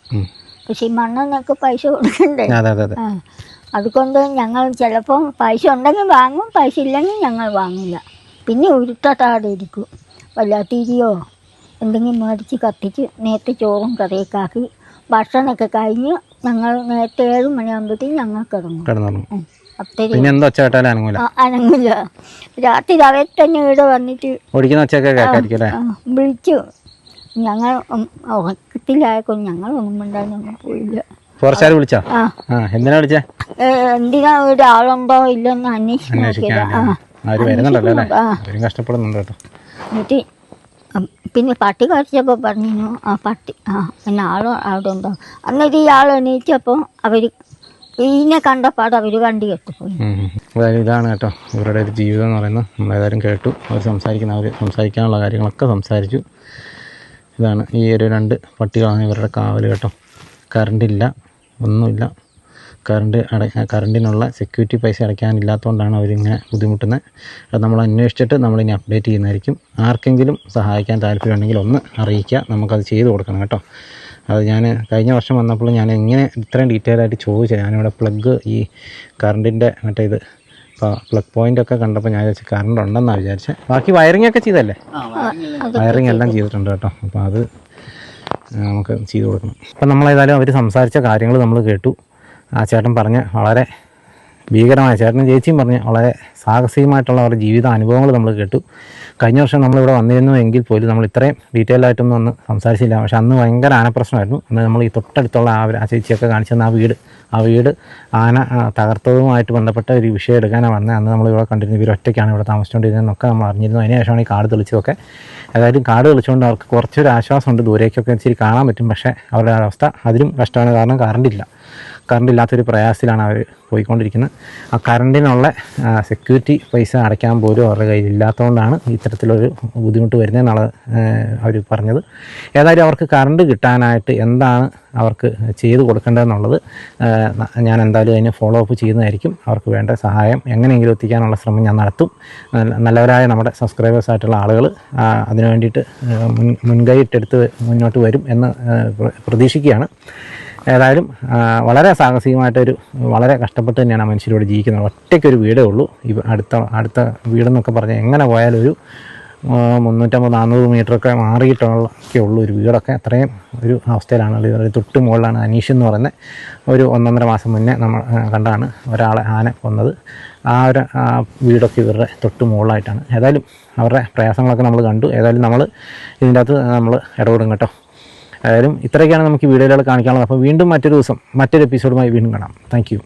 പക്ഷെ ഈ മണ്ണെണ്ണൊക്കെ പൈസ കൊടുക്കണ്ടേ? അതുകൊണ്ട് ഞങ്ങൾ ചിലപ്പോൾ പൈസ ഉണ്ടെങ്കിൽ വാങ്ങും, പൈസ ഇല്ലെങ്കിൽ ഞങ്ങൾ വാങ്ങില്ല. പിന്നെ ഉരുട്ടാടെ ഇരിക്കും. വല്ലാത്തിരിയോ എന്തെങ്കിലും മേടിച്ച് കത്തിച്ച് നേരത്തെ ചോറും കറിയൊക്കെ ആക്കി ഭക്ഷണമൊക്കെ കഴിഞ്ഞ് ഞങ്ങൾ നേരത്തെ 7 മണിയാകുമ്പോഴത്തേക്കും ഞങ്ങൾ കിടന്നു. അനങ്ങില്ല. രാത്രി അവരെ തന്നെ ഇവിടെ വന്നിട്ട് വിളിച്ചു. ഞങ്ങൾ ഉറക്കത്തിലായപ്പോൾ ഞങ്ങൾ ഒന്നും ഉണ്ടായിരുന്നു പോയില്ല. എന്തിനാ ഒരാളുണ്ടോ ഇല്ലെന്ന് അന്വേഷിക്കാൻ. എന്നിട്ട് പിന്നെ പട്ടി കടിച്ചപ്പോൾ പറഞ്ഞു ആ പട്ടി പിന്നെ ആളും അവിടെ ഉണ്ടോ. അന്നേരം ഈ ആൾ എണീച്ചപ്പോൾ അവർ ഇതിനെ കണ്ടപ്പാട് അവർ വണ്ടി കെട്ടുപോയി. ഇതാണ് കേട്ടോ ഇവരുടെ ഒരു ജീവിതം എന്ന് പറയുന്നത്. നമ്മളേതായാലും കേട്ടു. അവർ സംസാരിക്കാനുള്ള കാര്യങ്ങളൊക്കെ സംസാരിച്ചു. ഇതാണ് ഈ ഒരു 2 പട്ടികളാണ് ഇവരുടെ കാവൽ കേട്ടോ. കറണ്ടില്ല, ഒന്നുമില്ല. കറണ്ടിനുള്ള സെക്യൂരിറ്റി പൈസ അടയ്ക്കാനില്ലാത്തതുകൊണ്ടാണ് അവരിങ്ങനെ ബുദ്ധിമുട്ടുന്നത്. അത് നമ്മൾ അന്വേഷിച്ചിട്ട് നമ്മളിനി അപ്ഡേറ്റ് ചെയ്യുന്നതായിരിക്കും. ആർക്കെങ്കിലും സഹായിക്കാൻ താല്പര്യമുണ്ടെങ്കിൽ ഒന്ന് അറിയിക്കുക, നമുക്കത് ചെയ്ത് കൊടുക്കണം കേട്ടോ. അത് ഞാൻ കഴിഞ്ഞ വർഷം വന്നപ്പോൾ ഞാൻ എങ്ങനെ ഇത്രയും ഡീറ്റെയിൽ ആയിട്ട് ചോദിച്ചത്. ഞാനിവിടെ പ്ലഗ് ഈ കറണ്ടിൻ്റെ മറ്റേ ഇത് പ്ലഗ് പോയിൻ്റൊക്കെ കണ്ടപ്പോൾ ഞാൻ വിചാരിച്ചു കറണ്ട് ഉണ്ടെന്നാണ് വിചാരിച്ചത്. ബാക്കി വയറിംഗ് ഒക്കെ ചെയ്തല്ലേ? വയറിംഗ് എല്ലാം ചെയ്തിട്ടുണ്ട് കേട്ടോ. അപ്പോൾ അത് നമുക്ക് ചെയ്ത് കൊടുക്കണം. അപ്പം നമ്മളേതായാലും അവർ സംസാരിച്ച കാര്യങ്ങൾ നമ്മൾ കേട്ടു. ആ ചേട്ടൻ പറഞ്ഞ വളരെ ഭീകരമായ, ചേട്ടനും ചേച്ചിയും പറഞ്ഞ് വളരെ സാഹസികമായിട്ടുള്ള അവരുടെ ജീവിത അനുഭവങ്ങൾ നമ്മൾ കേട്ടു. കഴിഞ്ഞ വർഷം നമ്മളിവിടെ വന്നിരുന്നു എങ്കിൽ പോലും നമ്മൾ ഇത്രയും ഡീറ്റെയിൽ ആയിട്ടൊന്നും ഒന്ന് സംസാരിച്ചില്ല. പക്ഷെ അന്ന് ഭയങ്കര ആനപ്രശ്നമായിരുന്നു. അന്ന് നമ്മൾ ഈ തൊട്ടടുത്തുള്ള ആ ചേച്ചിയൊക്കെ കാണിച്ചെന്ന ആ വീട് ആന തകർത്തതുമായിട്ട് ബന്ധപ്പെട്ട ഒരു വിഷയം എടുക്കാനാണ് വന്നത്. അന്ന് നമ്മളിവിടെ കണ്ടിരുന്നു. ഇവർ ഒറ്റയ്ക്കാണ് ഇവിടെ താമസിച്ചുകൊണ്ടിരുന്നതെന്നൊക്കെ നമ്മൾ അറിഞ്ഞിരുന്നു. അതിന് ശേഷമാണ് ഈ കാട് തെളിച്ചതൊക്കെ. ഏതായാലും കാട് തെളിച്ചുകൊണ്ട് അവർക്ക് കുറച്ചൊരു ആശ്വാസമുണ്ട്. ദൂരേക്കൊക്കെ ഇച്ചിരി കാണാൻ പറ്റും. പക്ഷേ അവരുടെ അവസ്ഥ അതിലും കഷ്ടമാണ്. കാരണം കറണ്ടില്ലാത്തൊരു പ്രയാസത്തിലാണ് അവർ പോയിക്കൊണ്ടിരിക്കുന്നത്. ആ കറണ്ടിനുള്ള സെക്യൂരിറ്റി പൈസ അടയ്ക്കാൻ പോലും അവരുടെ കയ്യിലില്ലാത്തതുകൊണ്ടാണ് ഇത്തരത്തിലൊരു ബുദ്ധിമുട്ട് വരുന്നതെന്നാണ് അവർ പറഞ്ഞത്. ഏതായാലും അവർക്ക് കറണ്ട് കിട്ടാനായിട്ട് എന്താണ് അവർക്ക് ചെയ്ത് കൊടുക്കേണ്ടതെന്നുള്ളത് ഞാൻ എന്തായാലും അതിന് ഫോളോ അപ്പ് ചെയ്യുന്നതായിരിക്കും. അവർക്ക് വേണ്ട സഹായം എങ്ങനെയെങ്കിലും എത്തിക്കാനുള്ള ശ്രമം ഞാൻ നടത്തും. നല്ലവരായ നമ്മുടെ സബ്സ്ക്രൈബേഴ്സായിട്ടുള്ള ആളുകൾ അതിനു വേണ്ടിയിട്ട് മുൻകൈയിട്ടെടുത്ത് മുന്നോട്ട് വരും എന്ന് പ്രതീക്ഷിക്കുകയാണ്. ഏതായാലും വളരെ സാഹസികമായിട്ടൊരു വളരെ കഷ്ടപ്പെട്ട് തന്നെയാണ് മനുഷ്യരോട് ജീവിക്കുന്നത്. ഒറ്റയ്ക്കൊരു വീടേ ഉള്ളൂ. അടുത്ത വീടെന്നൊക്കെ പറഞ്ഞാൽ എങ്ങനെ പോയാലും ഒരു 350-400 മീറ്ററൊക്കെ മാറിയിട്ടൊക്കെ ഉള്ളൂ ഒരു വീടൊക്കെ. അത്രയും ഒരു അവസ്ഥയിലാണ്. തൊട്ട് മുകളിലാണ് അനീഷ് എന്ന് പറയുന്നത്. ഒരു 1.5 മാസം മുന്നേ നമ്മൾ കണ്ടാണ് ഒരാളെ ആന കൊന്നത്. ആ ഒരു വീടൊക്കെ ഇവരുടെ തൊട്ട് മുകളിലായിട്ടാണ്. ഏതായാലും അവരുടെ പ്രയാസങ്ങളൊക്കെ നമ്മൾ കണ്ടു. ഏതായാലും നമ്മൾ ഇതിൻ്റെ അകത്ത് നമ്മൾ ഇടപെടും കേട്ടോ. ഏതായാലും ഇത്രയൊക്കെയാണ് നമുക്ക് ഈ വീഡിയോകൾ കാണിക്കാനുള്ളത്. അപ്പോൾ വീണ്ടും മറ്റൊരു ദിവസം മറ്റൊരു എപ്പിസോഡുമായി വീണ്ടും കാണാം. Thank you.